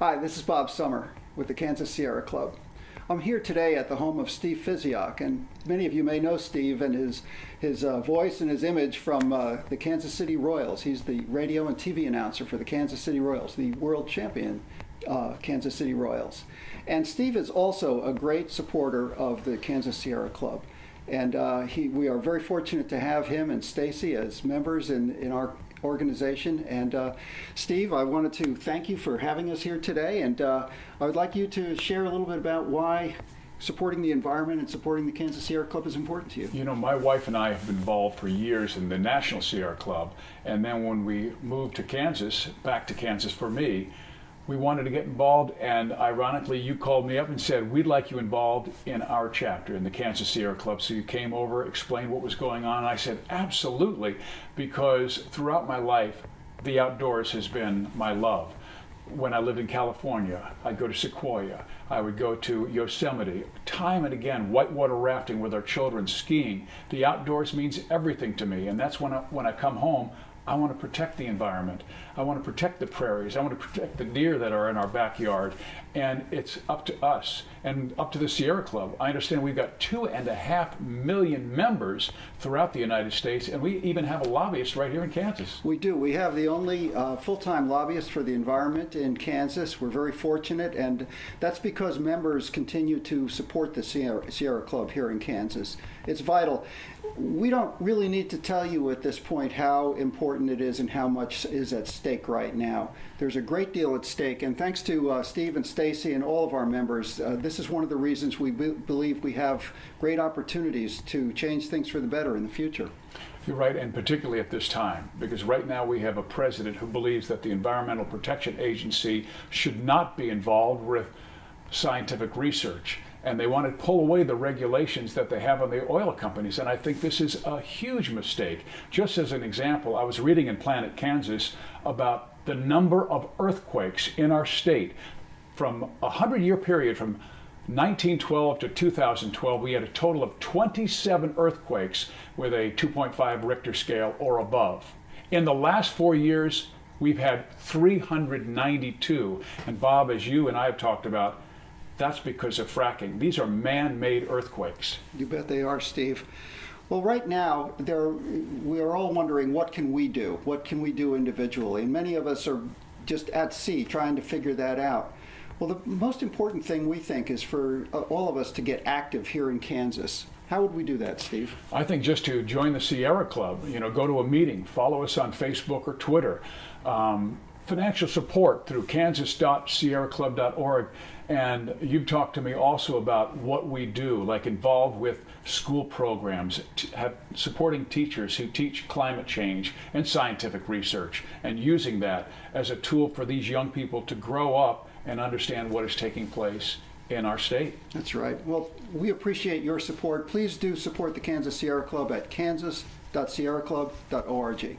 Hi, this is Bob Summer with the Kansas Sierra Club. I'm here today at the home of Steve Physioc, and many of you may know Steve and his voice and his image from the Kansas City Royals. He's the radio and TV announcer for the Kansas City Royals, the world champion Kansas City Royals. And Steve is also a great supporter of the Kansas Sierra Club. And we are very fortunate to have him and Stacy as members in our organization. And Steve, I wanted to thank you for having us here today, and I would like you to share a little bit about why supporting the environment and supporting the Kansas Sierra Club is important to you. You know, my wife and I have been involved for years in the National Sierra Club, and then when we moved to Kansas, back to Kansas for me, we wanted to get involved, and ironically, you called me up and said, we'd like you involved in our chapter in the Kansas Sierra Club. So you came over, explained what was going on. I said, absolutely, because throughout my life, the outdoors has been my love. When I lived in California, I'd go to Sequoia. I would go to Yosemite, time and again, whitewater rafting with our children, skiing. The outdoors means everything to me, and that's when I come home, I want to protect the environment. I want to protect the prairies. I want to protect the deer that are in our backyard. And it's up to us and up to the Sierra Club. I understand we've got 2.5 million members throughout the United States, and we even have a lobbyist right here in Kansas. We do. We have the only full-time lobbyist for the environment in Kansas. We're very fortunate, and that's because members continue to support the Sierra Club here in Kansas. It's vital. We don't really need to tell you at this point how important it is and how much is at stake right now. There's a great deal at stake, and thanks to Steve and Stacy and all of our members, this is one of the reasons we believe we have great opportunities to change things for the better in the future. You're right, and particularly at this time, because right now we have a president who believes that the Environmental Protection Agency should not be involved with scientific research. And they want to pull away the regulations that they have on the oil companies. And I think this is a huge mistake. Just as an example, I was reading in Planet Kansas about the number of earthquakes in our state. From a 100-year period, from 1912 to 2012, we had a total of 27 earthquakes with a 2.5 Richter scale or above. In the last 4 years, we've had 392. And Bob, as you and I have talked about, that's because of fracking. These are man-made earthquakes. You bet they are, Steve. Well, right now, we are all wondering, what can we do? What can we do individually? And many of us are just at sea trying to figure that out. Well, the most important thing we think is for all of us to get active here in Kansas. How would we do that, Steve? I think just to join the Sierra Club, go to a meeting, follow us on Facebook or Twitter. Financial support through kansas.sierraclub.org. And you've talked to me also about what we do, like involved with school programs, supporting teachers who teach climate change and scientific research, and using that as a tool for these young people to grow up and understand what is taking place in our state. That's right. Well, we appreciate your support. Please do support the Kansas Sierra Club at kansas.sierraclub.org.